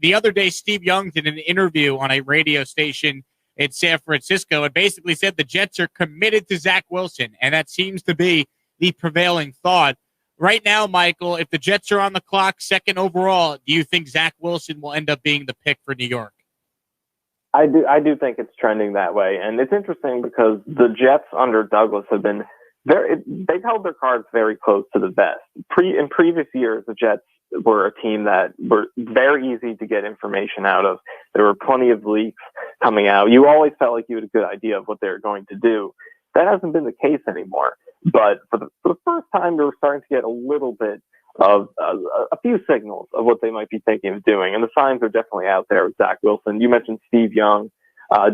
the other day, Steve Young did an interview on a radio station in San Francisco and basically said the Jets are committed to Zach Wilson, and that seems to be the prevailing thought. Right now, Michael, if the Jets are on the clock, second overall, do you think Zach Wilson will end up being the pick for New York? I do think it's trending that way. And it's interesting because the Jets under Douglas have been they've held their cards very close to the vest. In previous years, the Jets were a team that were very easy to get information out of. There were plenty of leaks coming out. You always felt like you had a good idea of what they were going to do. That hasn't been the case anymore. But for the first time, we were starting to get a little bit of a few signals of what they might be thinking of doing. And the signs are definitely out there with Zach Wilson. You mentioned Steve Young,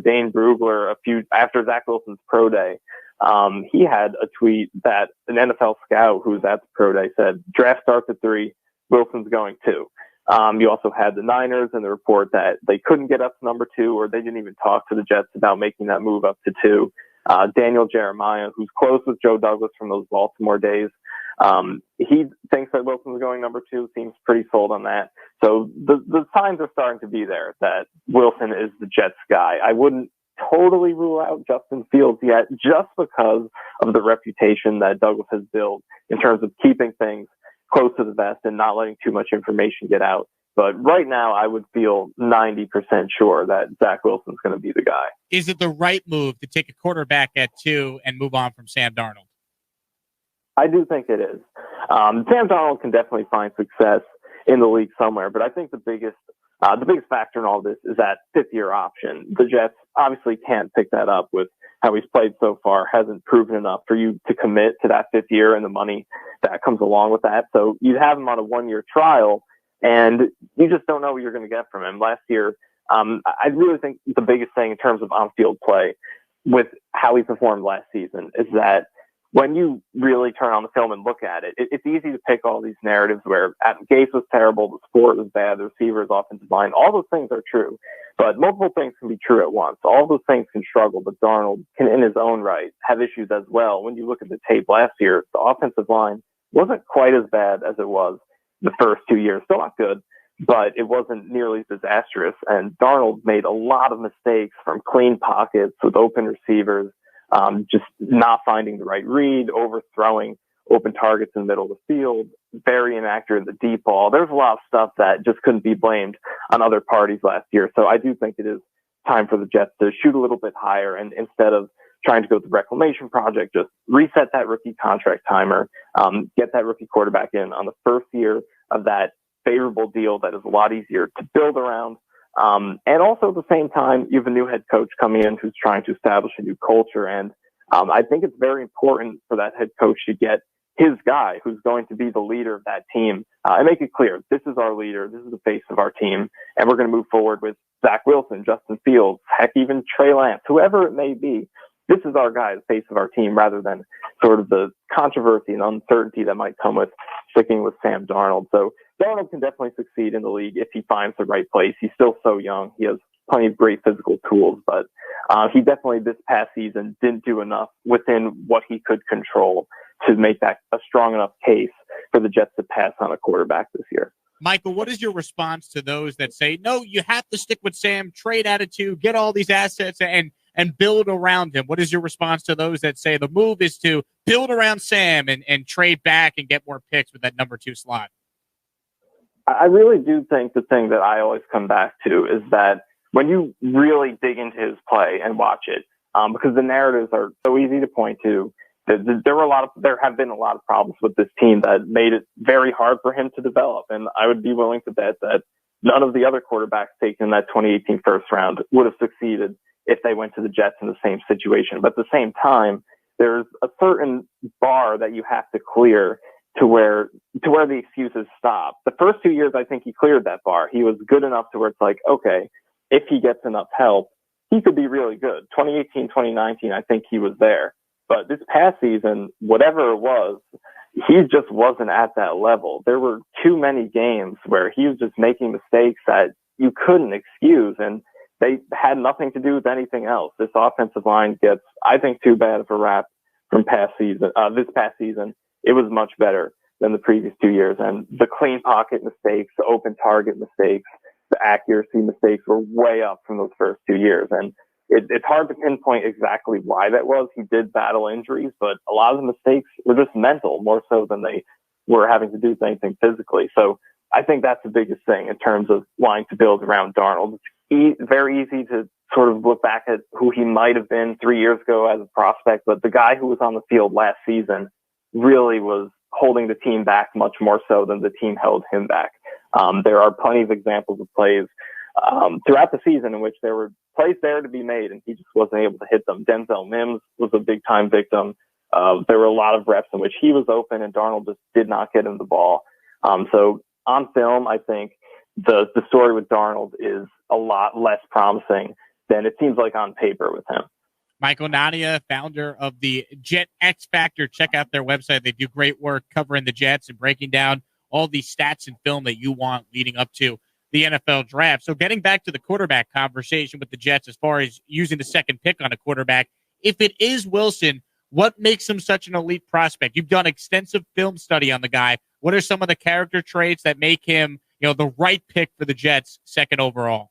Dane Brugler, after Zach Wilson's pro day. He had a tweet that an NFL scout who was at the pro day said, draft starts at 3, Wilson's going 2. You also had the Niners and the report that they couldn't get up to number 2, or they didn't even talk to the Jets about making that move up to 2. Daniel Jeremiah, who's close with Joe Douglas from those Baltimore days, he thinks that Wilson's going number 2, seems pretty sold on that. So the signs are starting to be there that Wilson is the Jets guy. I wouldn't totally rule out Justin Fields yet, just because of the reputation that Douglas has built in terms of keeping things close to the vest and not letting too much information get out. But right now, I would feel 90% sure that Zach Wilson's going to be the guy. Is it the right move to take a quarterback at 2 and move on from Sam Darnold? I do think it is. Sam Darnold can definitely find success in the league somewhere, but I think the biggest factor in all this is that 5th-year option. The Jets obviously can't pick that up with how he's played so far. Hasn't proven enough for you to commit to that 5th year and the money that comes along with that. So you'd have him on a 1-year trial, and you just don't know what you're going to get from him. Last year, I really think the biggest thing in terms of on-field play with how he performed last season is that when you really turn on the film and look at it, it's easy to pick all these narratives where Gase was terrible, the sport was bad, the receivers, offensive line, all those things are true. But multiple things can be true at once. All those things can struggle, but Darnold can, in his own right, have issues as well. When you look at the tape last year, the offensive line wasn't quite as bad as it was the first 2 years. Still not good, but it wasn't nearly as disastrous. And Darnold made a lot of mistakes, from clean pockets with open receivers, just not finding the right read, overthrowing open targets in the middle of the field, very inaccurate in the deep ball. There's a lot of stuff that just couldn't be blamed on other parties last year. So I do think it is time for the Jets to shoot a little bit higher, and instead of trying to go with the reclamation project, just reset that rookie contract timer, get that rookie quarterback in on the first year of that favorable deal that is a lot easier to build around. And also at the same time, you have a new head coach coming in who's trying to establish a new culture. And I think it's very important for that head coach to get his guy who's going to be the leader of that team and make it clear, this is our leader, this is the face of our team, and we're going to move forward with Zach Wilson, Justin Fields, heck, even Trey Lance, whoever it may be. This is our guy, the face of our team, rather than sort of the controversy and uncertainty that might come with sticking with Sam Darnold. So Darnold can definitely succeed in the league if he finds the right place. He's still so young. He has plenty of great physical tools, but he definitely this past season didn't do enough within what he could control to make that a strong enough case for the Jets to pass on a quarterback this year. Michael, what is your response to those that say, no, you have to stick with Sam, trade attitude, get all these assets and build around him? What is your response to those that say the move is to build around Sam and trade back and get more picks with that number 2 slot? I really do think the thing that I always come back to is that when you really dig into his play and watch it, because the narratives are so easy to point to, there have been a lot of problems with this team that made it very hard for him to develop. And I would be willing to bet that none of the other quarterbacks taken in that 2018 first round would have succeeded if they went to the Jets in the same situation. But at the same time, there's a certain bar that you have to clear to where the excuses stop. The first 2 years, I think he cleared that bar. He was good enough to where it's like, okay, if he gets enough help, he could be really good. 2018, 2019, I think he was there. But this past season, whatever it was, he just wasn't at that level. There were too many games where he was just making mistakes that you couldn't excuse, and they had nothing to do with anything else. This offensive line gets, I think, too bad of a rap from past season. This past season, it was much better than the previous 2 years. And the clean pocket mistakes, the open target mistakes, the accuracy mistakes were way up from those first 2 years. And it's hard to pinpoint exactly why that was. He did battle injuries, but a lot of the mistakes were just mental more so than they were having to do with anything physically. So I think that's the biggest thing in terms of wanting to build around Darnold. It's very easy to sort of look back at who he might have been 3 years ago as a prospect, but the guy who was on the field last season really was holding the team back much more so than the team held him back. There are plenty of examples of plays throughout the season in which there were plays there to be made and he just wasn't able to hit them. Denzel Mims was a big time victim. There were a lot of reps in which he was open and Darnold just did not get him the ball. So on film, I think the story with Darnold is a lot less promising than it seems like on paper with him. Michael Nania, founder of the Jet X Factor. Check out their website. They do great work covering the Jets and breaking down all these stats and film that you want leading up to the NFL draft. So getting back to the quarterback conversation with the Jets as far as using the second pick on a quarterback, if it is Wilson, what makes him such an elite prospect? You've done extensive film study on the guy. What are some of the character traits that make him, the right pick for the Jets second overall?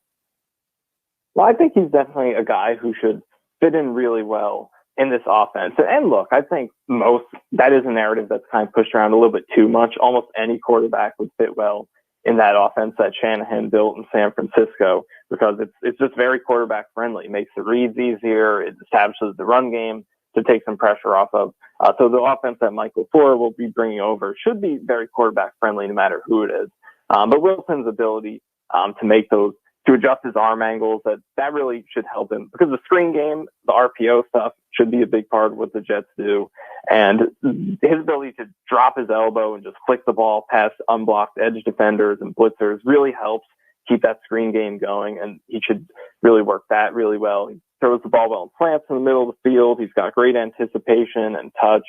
Well, I think he's definitely a guy who should fit in really well in this offense. And look, I think that is a narrative that's kind of pushed around a little bit too much. Almost any quarterback would fit well in that offense that Shanahan built in San Francisco because it's just very quarterback friendly. It makes the reads easier. It establishes the run game to take some pressure off of. So the offense that Michael Flora will be bringing over should be very quarterback friendly no matter who it is. But Wilson's ability to make those, to adjust his arm angles, that really should help him because the screen game, the RPO stuff should be a big part of what the Jets do. And his ability to drop his elbow and just flick the ball past unblocked edge defenders and blitzers really helps keep that screen game going. And he should really work that really well. He throws the ball well in slants in the middle of the field. He's got great anticipation and touch.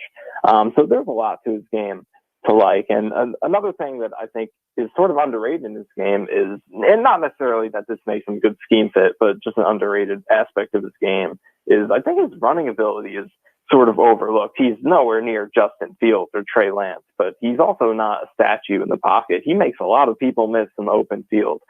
So there's a lot to his game to like. And another thing that I think is sort of underrated in this game is, and not necessarily that this makes him a good scheme fit, but just an underrated aspect of his game is I think his running ability is sort of overlooked. He's nowhere near Justin Fields or Trey Lance, but he's also not a statue in the pocket. He makes a lot of people miss in the open field.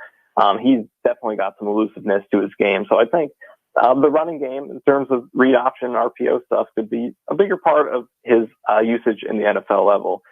He's definitely got some elusiveness to his game. So I think the running game in terms of read option, RPO stuff could be a bigger part of his usage in the NFL level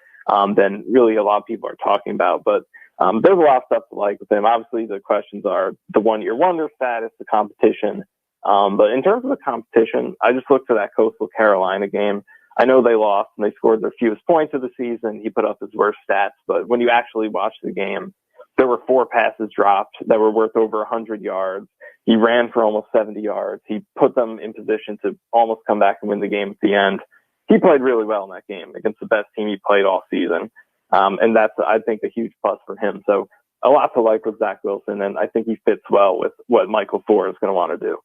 than really a lot of people are talking about. But there's a lot of stuff to like with him. Obviously, the questions are the one-year wonder status, the competition. But in terms of the competition, I just looked to that Coastal Carolina game. I know they lost and they scored their fewest points of the season. He put up his worst stats. But when you actually watch the game, there were 4 passes dropped that were worth over 100 yards. He ran for almost 70 yards. He put them in position to almost come back and win the game at the end. He played really well in that game against the best team he played all season. And that's, I think, a huge plus for him. So a lot to like with Zach Wilson, and I think he fits well with what Michael Flora is going to want to do.